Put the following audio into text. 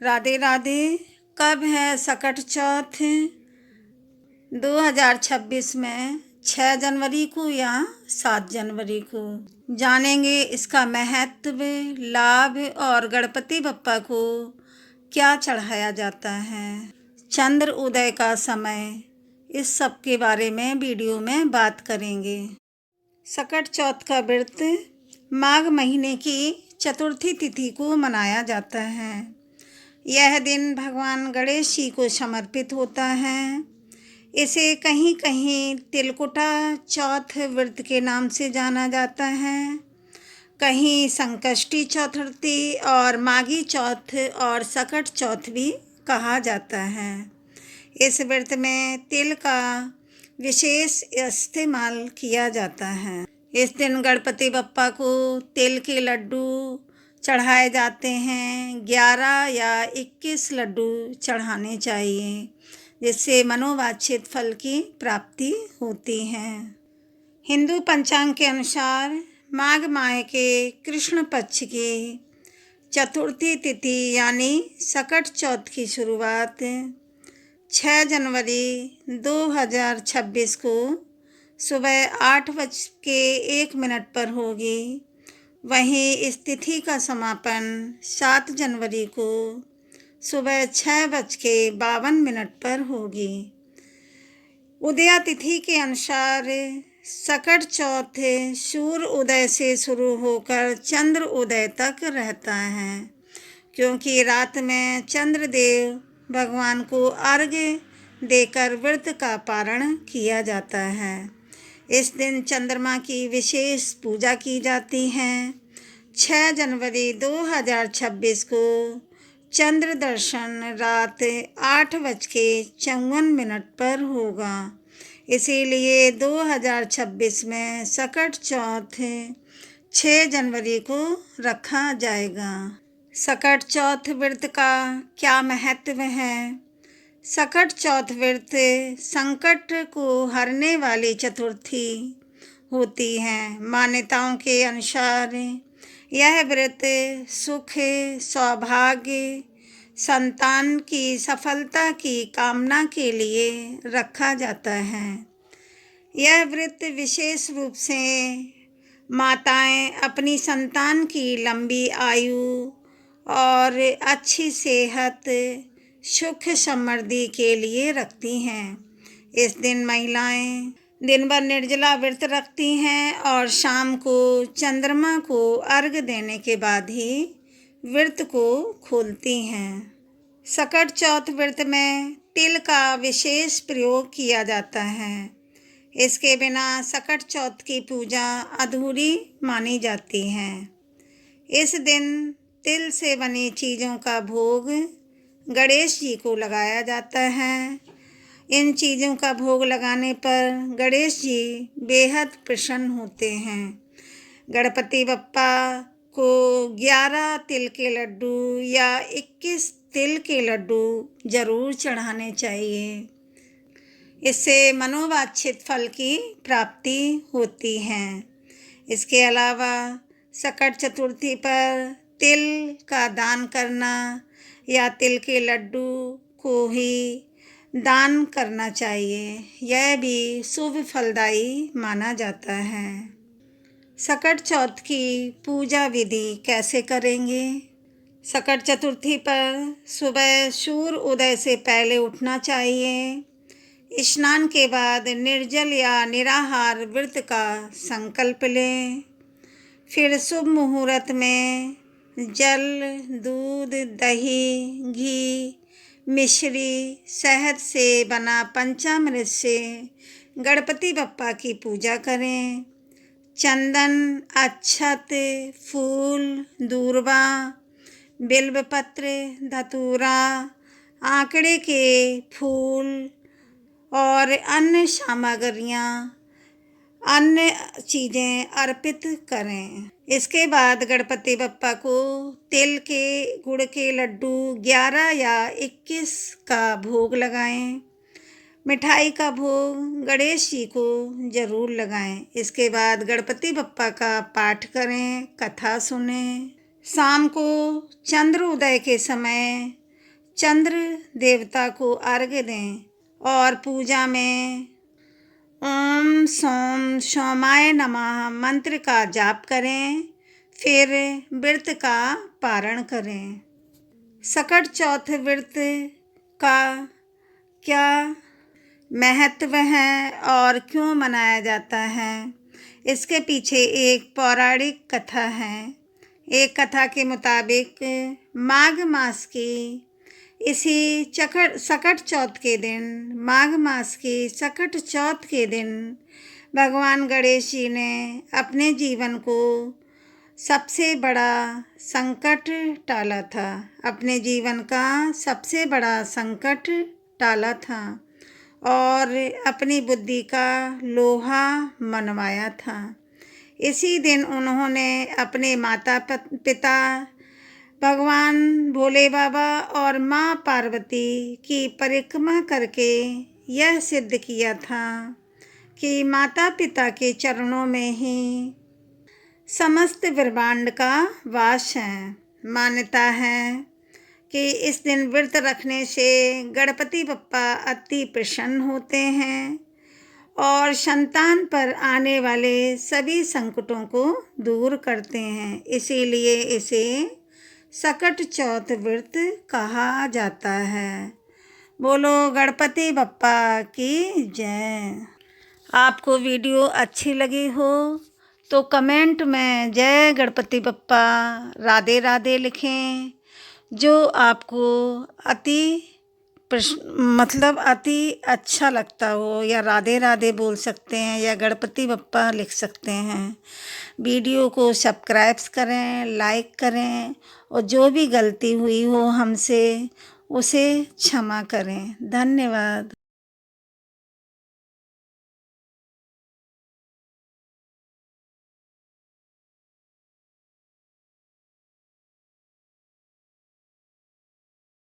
राधे राधे। कब है सकट चौथ? 2026 में 6 जनवरी को या 7 जनवरी को। जानेंगे इसका महत्व, लाभ और गणपति बप्पा को क्या चढ़ाया जाता है, चंद्र उदय का समय, इस सब के बारे में वीडियो में बात करेंगे। सकट चौथ का व्रत माघ महीने की चतुर्थी तिथि को मनाया जाता है। यह दिन भगवान गणेश जी को समर्पित होता है। इसे कहीं कहीं तिलकुटा चौथ व्रत के नाम से जाना जाता है, कहीं संकष्टी चतुर्थी और माघी चौथ और सकट चौथ भी कहा जाता है। इस व्रत में तिल का विशेष इस्तेमाल किया जाता है। इस दिन गणपति बप्पा को तिल के लड्डू चढ़ाए जाते हैं। 11 या 21 लड्डू चढ़ाने चाहिए, जिससे मनोवांछित फल की प्राप्ति होती है। हिंदू पंचांग के अनुसार माघ माह के कृष्ण पक्ष की चतुर्थी तिथि यानी सकट चौथ की शुरुआत 6 जनवरी 2026 को सुबह 8:01 पर होगी। वहीं इस तिथि का समापन 7 जनवरी को सुबह 6:52 पर होगी। उदया तिथि के अनुसार सकट चौथ सूर्य उदय से शुरू होकर चंद्र उदय तक रहता है, क्योंकि रात में चंद्रदेव भगवान को अर्घ्य देकर व्रत का पारण किया जाता है। इस दिन चंद्रमा की विशेष पूजा की जाती है। 6 जनवरी 2026 को चंद्र दर्शन रात 8:54 पर होगा। इसीलिए 2026 में सकट चौथ 6 जनवरी को रखा जाएगा। सकट चौथ व्रत का क्या महत्व है? सकट चौथ व्रत संकट को हरने वाली चतुर्थी होती है। मान्यताओं के अनुसार यह व्रत सुख, सौभाग्य, संतान की सफलता की कामना के लिए रखा जाता है। यह व्रत विशेष रूप से माताएं अपनी संतान की लंबी आयु और अच्छी सेहत, सुख समृद्धि के लिए रखती हैं। इस दिन महिलाएं दिन भर निर्जला व्रत रखती हैं और शाम को चंद्रमा को अर्घ्य देने के बाद ही व्रत को खोलती हैं। सकट चौथ व्रत में तिल का विशेष प्रयोग किया जाता है। इसके बिना सकट चौथ की पूजा अधूरी मानी जाती है। इस दिन तिल से बनी चीज़ों का भोग गणेश जी को लगाया जाता है। इन चीज़ों का भोग लगाने पर गणेश जी बेहद प्रसन्न होते हैं। गणपति बप्पा को 11 तिल के लड्डू या 21 तिल के लड्डू जरूर चढ़ाने चाहिए। इससे मनोवांछित फल की प्राप्ति होती है। इसके अलावा सकट चतुर्थी पर तिल का दान करना या तिल के लड्डू को ही दान करना चाहिए। यह भी शुभ फलदायी माना जाता है। सकट चौथ की पूजा विधि कैसे करेंगे? सकट चतुर्थी पर सुबह सूर्य उदय से पहले उठना चाहिए। स्नान के बाद निर्जल या निराहार व्रत का संकल्प लें। फिर शुभ मुहूर्त में जल, दूध, दही, घी, मिश्री, शहद से बना पंचामृत से गणपति बप्पा की पूजा करें। चंदन, अक्षत, फूल, दूर्वा, बिल्वपत्र, धतूरा, आंकड़े के फूल और अन्य सामग्रियाँ, अन्य चीज़ें अर्पित करें। इसके बाद गणपति बप्पा को तिल के गुड़ के लड्डू 11 या 21 का भोग लगाएं। मिठाई का भोग गणेश जी को जरूर लगाएं। इसके बाद गणपति बप्पा का पाठ करें, कथा सुनें। शाम को चंद्र उदय के समय चंद्र देवता को अर्घ्य दें और पूजा में ओम सोम सोमाय नमः मंत्र का जाप करें। फिर व्रत का पारण करें। सकट चौथ व्रत का क्या महत्व है और क्यों मनाया जाता है, इसके पीछे एक पौराणिक कथा है। एक कथा के मुताबिक माघ मास की इसी सकट चौथ के दिन भगवान गणेश जी ने अपने जीवन को सबसे बड़ा संकट टाला था। अपने जीवन का सबसे बड़ा संकट टाला था और अपनी बुद्धि का लोहा मनवाया था। इसी दिन उन्होंने अपने माता पिता भगवान भोले बाबा और माँ पार्वती की परिक्रमा करके यह सिद्ध किया था कि माता पिता के चरणों में ही समस्त ब्रह्मांड का वास है। मान्यता है कि इस दिन व्रत रखने से गणपति बप्पा अति प्रसन्न होते हैं और संतान पर आने वाले सभी संकटों को दूर करते हैं। इसीलिए इसे सकट चौथ व्रत कहा जाता है। बोलो गणपति बप्पा की जय। आपको वीडियो अच्छी लगी हो तो कमेंट में जय गणपति बप्पा राधे राधे लिखें। जो आपको अति अच्छा लगता हो, या राधे राधे बोल सकते हैं या गणपति बप्पा लिख सकते हैं। वीडियो को सब्सक्राइब करें, लाइक करें और जो भी गलती हुई हो हमसे उसे क्षमा करें। धन्यवाद।